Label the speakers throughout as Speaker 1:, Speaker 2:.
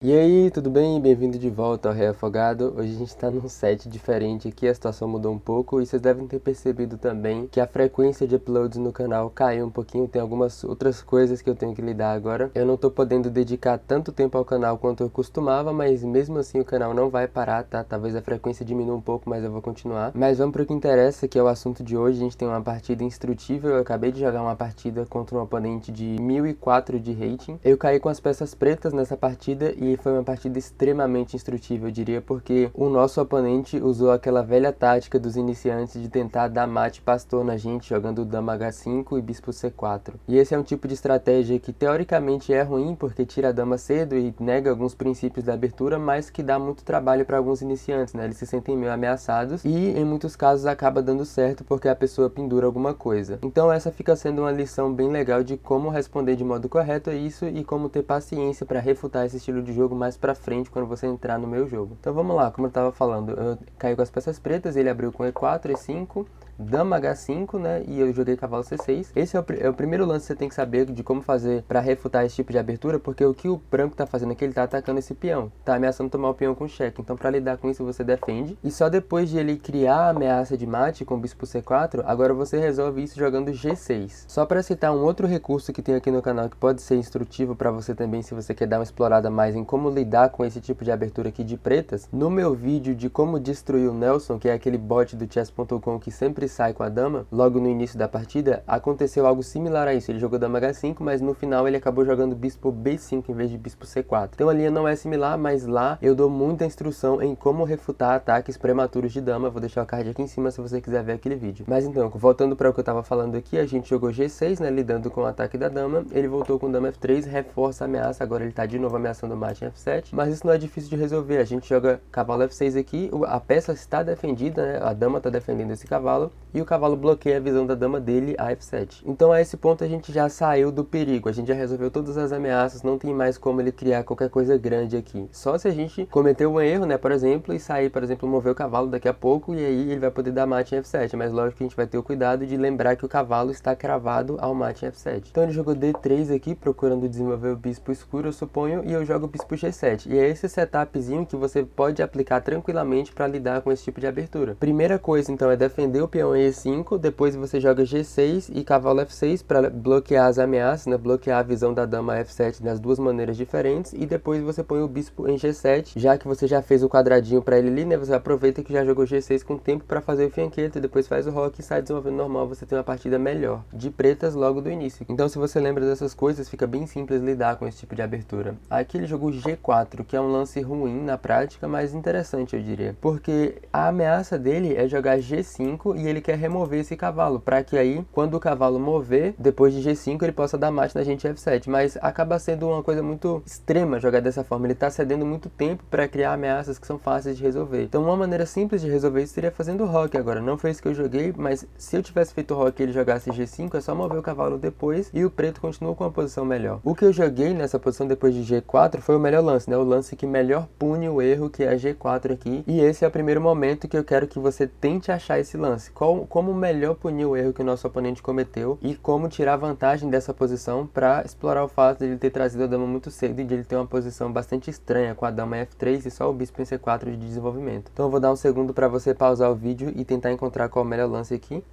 Speaker 1: E aí, tudo bem? Bem-vindo de volta ao Rei Afogado. Hoje a gente tá num set diferente aqui, a situação mudou um pouco e vocês devem ter percebido também que a frequência de uploads no canal caiu um pouquinho, tem algumas outras coisas que eu tenho que lidar agora. Eu não tô podendo dedicar tanto tempo ao canal quanto eu costumava, mas mesmo assim o canal não vai parar, tá? Talvez a frequência diminua um pouco, mas eu vou continuar. Mas vamos pro que interessa, que é o assunto de hoje. A gente tem uma partida instrutível, eu acabei de jogar uma partida contra um oponente de 1004 de rating. Eu caí com as peças pretas nessa partida e foi uma partida extremamente instrutiva, eu diria, porque o nosso oponente usou aquela velha tática dos iniciantes de tentar dar mate pastor na gente, jogando dama H5 e bispo C4. E esse é um tipo de estratégia que teoricamente é ruim, porque tira a dama cedo e nega alguns princípios da abertura, mas que dá muito trabalho para alguns iniciantes, né? Eles se sentem meio ameaçados e, em muitos casos, acaba dando certo porque a pessoa pendura alguma coisa. Então essa fica sendo uma lição bem legal de como responder de modo correto a isso e como ter paciência para refutar esse estilo de jogo mais pra frente quando você entrar no meu jogo. Então vamos lá, como eu tava falando, eu caí com as peças pretas, ele abriu com E4, E5, dama H5, né, e eu joguei cavalo C6. Esse é o primeiro lance que você tem que saber de como fazer pra refutar esse tipo de abertura, porque o que o branco tá fazendo aqui, ele tá atacando esse peão, tá ameaçando tomar o peão com cheque. Então pra lidar com isso você defende, e só depois de ele criar a ameaça de mate com o bispo C4, agora você resolve isso jogando G6. Só pra citar um outro recurso que tem aqui no canal que pode ser instrutivo pra você também, se você quer dar uma explorada mais em como lidar com esse tipo de abertura aqui de pretas, no meu vídeo de como destruir o Nelson, que é aquele bot do chess.com que sempre sai com a dama, logo no início da partida, aconteceu algo similar a isso. Ele jogou dama H5, mas no final ele acabou jogando bispo B5 em vez de bispo C4. Então a linha não é similar, mas lá eu dou muita instrução em como refutar ataques prematuros de dama. Vou deixar o card aqui em cima se você quiser ver aquele vídeo. Mas então, voltando para o que eu estava falando aqui, a gente jogou G6, né, lidando com o ataque da dama. Ele voltou com dama F3, reforça a ameaça, agora ele está de novo ameaçando o mate em F7, mas isso não é difícil de resolver. A gente joga cavalo F6 aqui, a peça está defendida, né, a dama está defendendo esse cavalo, e o cavalo bloqueia a visão da dama dele a F7. Então a esse ponto a gente já saiu do perigo, a gente já resolveu todas as ameaças, não tem mais como ele criar qualquer coisa grande aqui. Só se a gente cometer um erro, né, por exemplo, e sair, por exemplo, mover o cavalo daqui a pouco, e aí ele vai poder dar mate em F7, mas lógico que a gente vai ter o cuidado de lembrar que o cavalo está cravado ao mate em F7. Então ele jogou D3 aqui, procurando desenvolver o bispo escuro, eu suponho, e eu jogo o bispo G7. E é esse setupzinho que você pode aplicar tranquilamente para lidar com esse tipo de abertura. Primeira coisa, então, é defender o peão em E5, depois você joga G6 e cavalo F6 para bloquear as ameaças, né, bloquear a visão da dama F7 das duas maneiras diferentes, e depois você põe o bispo em G7, já que você já fez o quadradinho para ele ali, né, você aproveita que já jogou G6 com tempo para fazer o fianqueto, e depois faz o roque e sai desenvolvendo normal, você tem uma partida melhor, de pretas logo do início. Então se você lembra dessas coisas, fica bem simples lidar com esse tipo de abertura. Aqui ele jogou G4, que é um lance ruim na prática, mas interessante eu diria, porque a ameaça dele é jogar G5 e ele quer remover esse cavalo, para que aí, quando o cavalo mover, depois de G5 ele possa dar mate na gente F7, mas acaba sendo uma coisa muito extrema jogar dessa forma, ele está cedendo muito tempo para criar ameaças que são fáceis de resolver. Então uma maneira simples de resolver isso seria fazendo roque. Agora, não foi isso que eu joguei, mas se eu tivesse feito roque e ele jogasse G5, é só mover o cavalo depois e o preto continua com uma posição melhor. O que eu joguei nessa posição depois de G4 foi o melhor lance, né? O lance que melhor pune o erro, que é G4 aqui, e esse é o primeiro momento que eu quero que você tente achar esse lance. Como melhor punir o erro que o nosso oponente cometeu e como tirar vantagem dessa posição para explorar o fato de ele ter trazido a dama muito cedo e de ele ter uma posição bastante estranha com a dama F3 e só o bispo em C4 de desenvolvimento. Então eu vou dar um segundo para você pausar o vídeo e tentar encontrar qual é o melhor lance aqui.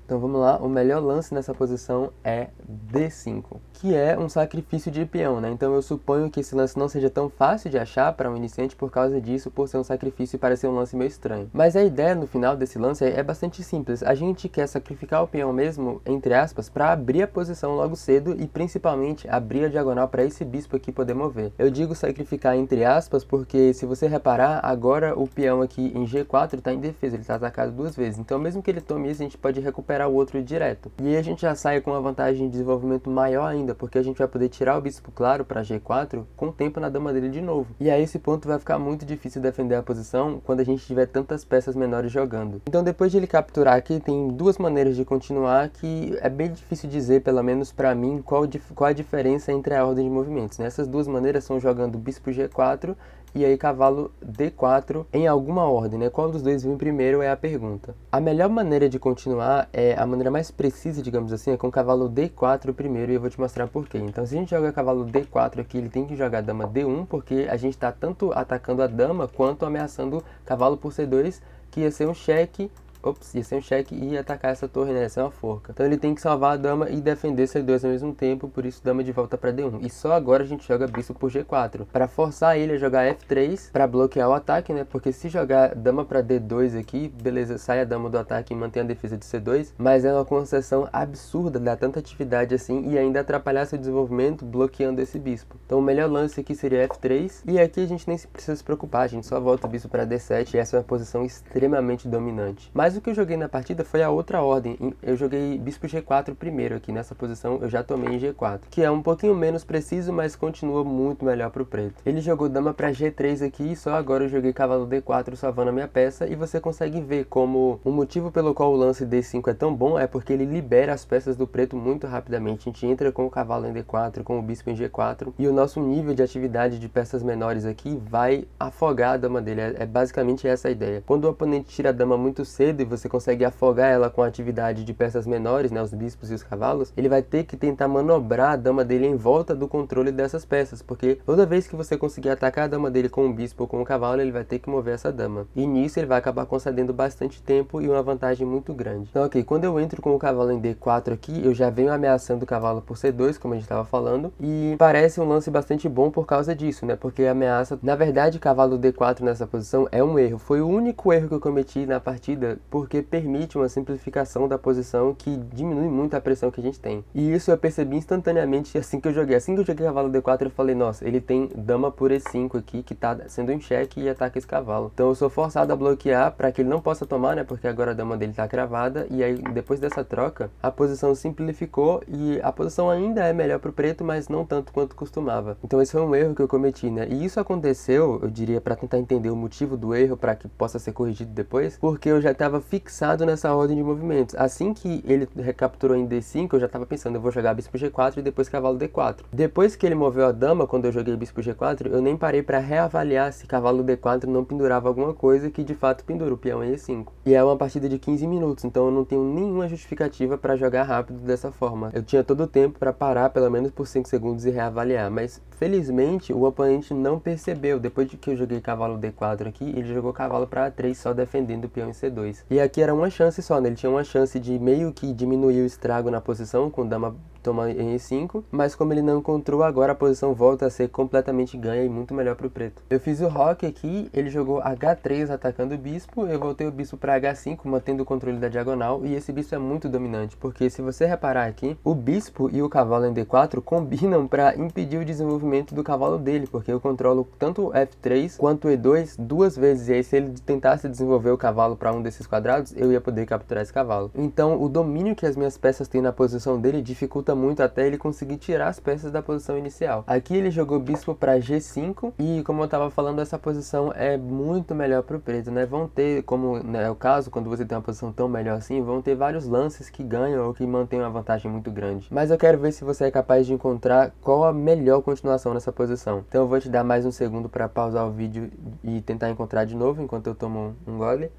Speaker 1: Então vamos lá, o melhor lance nessa posição é D5, que é um sacrifício de peão, né? Então eu suponho que esse lance não seja tão fácil de achar para um iniciante por causa disso, por ser um sacrifício e parecer um lance meio estranho. Mas a ideia no final desse lance é bastante simples. A gente quer sacrificar o peão mesmo, entre aspas, para abrir a posição logo cedo e principalmente abrir a diagonal para esse bispo aqui poder mover. Eu digo sacrificar entre aspas porque, se você reparar, agora o peão aqui em G4 está em defesa, ele está atacado duas vezes. Então mesmo que ele tome isso, a gente pode recuperar o outro direto. E aí a gente já sai com uma vantagem de desenvolvimento maior ainda, porque a gente vai poder tirar o bispo claro para G4 com tempo na dama dele de novo. E a esse ponto vai ficar muito difícil defender a posição quando a gente tiver tantas peças menores jogando. Então depois de ele capturar aqui, tem duas maneiras de continuar que é bem difícil dizer, pelo menos para mim, qual a diferença entre a ordem de movimentos, né? Essas duas maneiras são jogando bispo G4 e aí cavalo D4 em alguma ordem, né? Qual dos dois vem primeiro é a pergunta. A melhor maneira de continuar, a maneira mais precisa, digamos assim, é com cavalo D4 primeiro, e eu vou te mostrar por quê. Então, se a gente joga cavalo D4 aqui, ele tem que jogar dama D1, porque a gente está tanto atacando a dama, quanto ameaçando cavalo por C2, que ia ser um cheque. Ops, ia ser um cheque e ia atacar essa torre, né? Ia ser uma forca. Então ele tem que salvar a dama e defender C2 ao mesmo tempo, por isso dama de volta para D1. E só agora a gente joga bispo por G4, para forçar ele a jogar F3, para bloquear o ataque, né? Porque se jogar dama para D2 aqui, beleza, sai a dama do ataque e mantém a defesa de C2, mas é uma concessão absurda, dá tanta atividade assim, e ainda atrapalhar seu desenvolvimento bloqueando esse bispo. Então o melhor lance aqui seria F3, e aqui a gente nem precisa se preocupar, a gente só volta o bispo para D7, e essa é uma posição extremamente dominante. Mas o que eu joguei na partida foi a outra ordem. Eu joguei bispo G4 primeiro aqui nessa posição, eu já tomei em G4, que é um pouquinho menos preciso, mas continua muito melhor pro preto. Ele jogou dama para G3 aqui, e só agora eu joguei cavalo D4 salvando a minha peça, e você consegue ver como o motivo pelo qual o lance D5 é tão bom é porque ele libera as peças do preto muito rapidamente. A gente entra com o cavalo em D4, com o bispo em G4, e o nosso nível de atividade de peças menores aqui vai afogar a dama dele. É basicamente essa a ideia. Quando o oponente tira a dama muito cedo e você consegue afogar ela com a atividade de peças menores, né, os bispos e os cavalos, ele vai ter que tentar manobrar a dama dele em volta do controle dessas peças, porque toda vez que você conseguir atacar a dama dele com um bispo ou com um cavalo, ele vai ter que mover essa dama. E nisso ele vai acabar concedendo bastante tempo e uma vantagem muito grande. Então, ok, quando eu entro com o cavalo em D4 aqui, eu já venho ameaçando o cavalo por C2, como a gente estava falando, e parece um lance bastante bom por causa disso, né, porque a ameaça, na verdade, cavalo D4 nessa posição é um erro. Foi o único erro que eu cometi na partida, porque permite uma simplificação da posição que diminui muito a pressão que a gente tem. E isso eu percebi instantaneamente assim que eu joguei. Assim que eu joguei cavalo D4, eu falei, nossa, ele tem dama por E5 aqui, que tá sendo em xeque e ataca esse cavalo. Então eu sou forçado a bloquear para que ele não possa tomar, né, porque agora a dama dele tá cravada, e aí depois dessa troca, a posição simplificou e a posição ainda é melhor pro preto, mas não tanto quanto costumava. Então esse foi um erro que eu cometi, né, e isso aconteceu, eu diria, para tentar entender o motivo do erro, para que possa ser corrigido depois, porque eu já estava fixado nessa ordem de movimentos. Assim que ele recapturou em D5, eu já estava pensando, eu vou jogar bispo G4 e depois cavalo D4. Depois que ele moveu a dama, quando eu joguei bispo G4, eu nem parei para reavaliar se cavalo D4 não pendurava alguma coisa, que de fato pendura o peão em E5. E é uma partida de 15 minutos, então eu não tenho nenhuma justificativa para jogar rápido dessa forma. Eu tinha todo o tempo para parar pelo menos por 5 segundos e reavaliar, mas felizmente o oponente não percebeu. Depois de que eu joguei cavalo D4 aqui, ele jogou cavalo para A3 só defendendo o peão em C2. E aqui era uma chance só, né? Ele tinha uma chance de meio que diminuir o estrago na posição, com dama toma em E5, mas como ele não encontrou, agora a posição volta a ser completamente ganha e muito melhor pro preto. Eu fiz o roque aqui, ele jogou H3 atacando o bispo, eu voltei o bispo para H5, mantendo o controle da diagonal, e esse bispo é muito dominante, porque se você reparar aqui, o bispo e o cavalo em D4 combinam para impedir o desenvolvimento do cavalo dele, porque eu controlo tanto o F3 quanto o E2 duas vezes, e aí se ele tentasse desenvolver o cavalo para um desses quadrados, eu ia poder capturar esse cavalo. Então o domínio que as minhas peças têm na posição dele dificulta muito até ele conseguir tirar as peças da posição inicial. Aqui ele jogou bispo para G5 e, como eu estava falando, essa posição é muito melhor para o preto, né? Vão ter, como é o caso, quando você tem uma posição tão melhor assim, vão ter vários lances que ganham ou que mantêm uma vantagem muito grande. Mas eu quero ver se você é capaz de encontrar qual a melhor continuação nessa posição. Então eu vou te dar mais um segundo para pausar o vídeo e tentar encontrar de novo enquanto eu tomo um gole.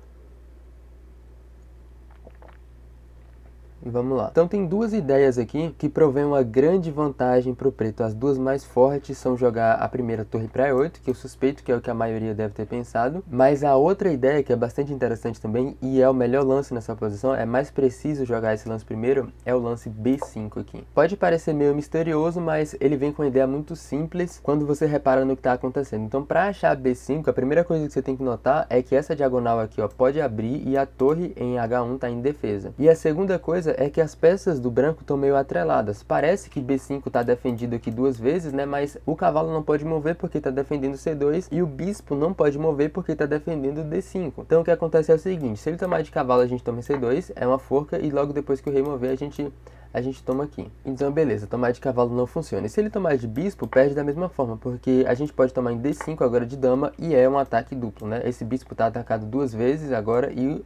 Speaker 1: E vamos lá. Então tem duas ideias aqui que provêm uma grande vantagem para o preto. As duas mais fortes são jogar a primeira torre para E8, que eu suspeito que é o que a maioria deve ter pensado. Mas a outra ideia, que é bastante interessante também, e é o melhor lance nessa posição, é mais preciso jogar esse lance primeiro, é o lance B5 aqui. Pode parecer meio misterioso, mas ele vem com uma ideia muito simples quando você repara no que está acontecendo. Então para achar B5, a primeira coisa que você tem que notar é que essa diagonal aqui, ó, pode abrir e a torre em H1 está em defesa. E a segunda coisa é que as peças do branco estão meio atreladas. Parece que B5 está defendido aqui duas vezes, né? Mas o cavalo não pode mover porque está defendendo C2 e o bispo não pode mover porque está defendendo D5. Então o que acontece é o seguinte, se ele tomar de cavalo a gente toma C2, é uma forca, e logo depois que o rei mover a gente a gente toma aqui. Então beleza, tomar de cavalo não funciona. E se ele tomar de bispo, perde da mesma forma, porque a gente pode tomar em D5 agora de dama e é um ataque duplo, né? Esse bispo tá atacado 2 vezes agora e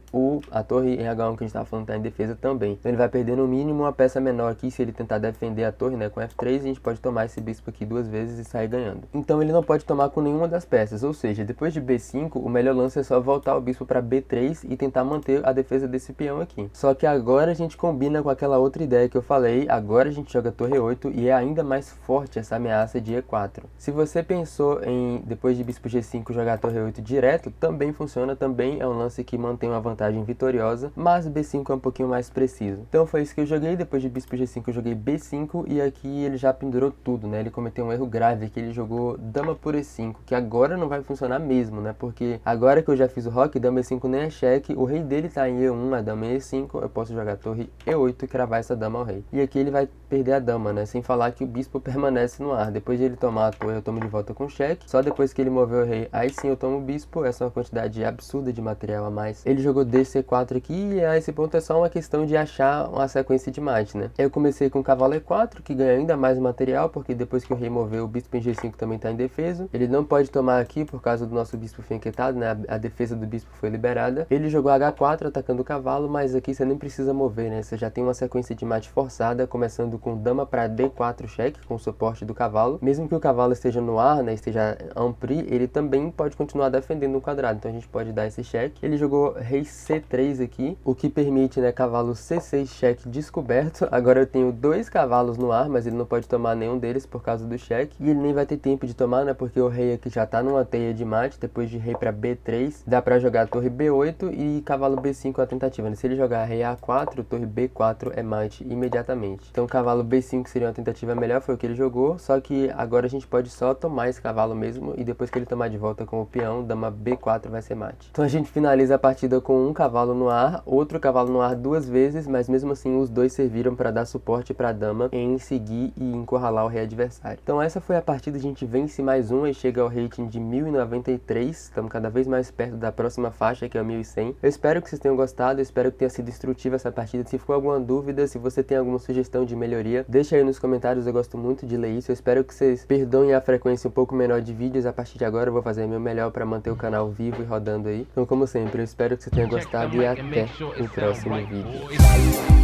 Speaker 1: a torre em H1 que a gente tava falando tá em defesa também. Então ele vai perder no mínimo uma peça menor aqui se ele tentar defender a torre, né, com F3, a gente pode tomar esse bispo aqui 2 vezes e sair ganhando. Então ele não pode tomar com nenhuma das peças, ou seja, depois de B5, o melhor lance é só voltar o bispo para B3 e tentar manter a defesa desse peão aqui. Só que agora a gente combina com aquela outra ideia que eu falei, agora a gente joga torre 8 e é ainda mais forte essa ameaça de E4. Se você pensou em, depois de bispo G5, jogar torre 8 direto, também funciona, também é um lance que mantém uma vantagem vitoriosa, mas B5 é um pouquinho mais preciso. Então foi isso que eu joguei, depois de bispo G5 eu joguei B5 e aqui ele já pendurou tudo, né? Ele cometeu um erro grave, que ele jogou dama por E5, que agora não vai funcionar mesmo, né? Porque agora que eu já fiz o roque, dama E5 nem é cheque, o rei dele tá em E1, a dama é E5, eu posso jogar torre E8 e cravar essa dama ao rei. E aqui ele vai perder a dama, né? Sem falar que o bispo permanece no ar. Depois de ele tomar a torre, eu tomo de volta com cheque. Só depois que ele mover o rei, aí sim eu tomo o bispo. Essa é uma quantidade absurda de material a mais. Ele jogou DC4 aqui e a esse ponto é só uma questão de achar uma sequência de mate, né? Eu comecei com cavalo E4, que ganha ainda mais material, porque depois que o rei moveu, o bispo em G5 também tá indefeso. Ele não pode tomar aqui por causa do nosso bispo fianquetado, né? A defesa do bispo foi liberada. Ele jogou H4 atacando o cavalo, mas aqui você nem precisa mover, né? Você já tem uma sequência de mate forçada, começando com dama para D4 cheque, com o suporte do cavalo. Mesmo que o cavalo esteja no ar, né? Esteja ampli, ele também pode continuar defendendo o quadrado. Então a gente pode dar esse cheque. Ele jogou rei C3 aqui, o que permite, né? Cavalo C6 cheque descoberto. Agora eu tenho 2 cavalos no ar, mas ele não pode tomar nenhum deles por causa do cheque. E ele nem vai ter tempo de tomar, né? Porque o rei aqui já tá numa teia de mate. Depois de rei para B3, dá para jogar torre B8 e cavalo B5 a tentativa, né? Se ele jogar rei A4, torre B4 é mate imediatamente. Então cavalo B5 seria uma tentativa melhor, foi o que ele jogou. Só que agora a gente pode só tomar esse cavalo mesmo. E depois que ele tomar de volta com o peão, dama B4 vai ser mate. Então a gente finaliza a partida com um cavalo no ar, outro cavalo no ar 2 vezes, mas mesmo assim os dois serviram para dar suporte para a dama em seguir e encurralar o rei adversário. Então essa foi a partida, a gente vence mais uma e chega ao rating de 1093, estamos cada vez mais perto da próxima faixa, que é o 1100. Eu espero que vocês tenham gostado, eu espero que tenha sido instrutiva essa partida. Se ficou alguma dúvida, se você tem alguma sugestão de melhoria, deixa aí nos comentários, eu gosto muito de ler isso. Eu espero que vocês perdoem a frequência um pouco menor de vídeos, a partir de agora eu vou fazer meu melhor para manter o canal vivo e rodando aí. Então como sempre, eu espero que você tenha gostado e até o próximo vídeo.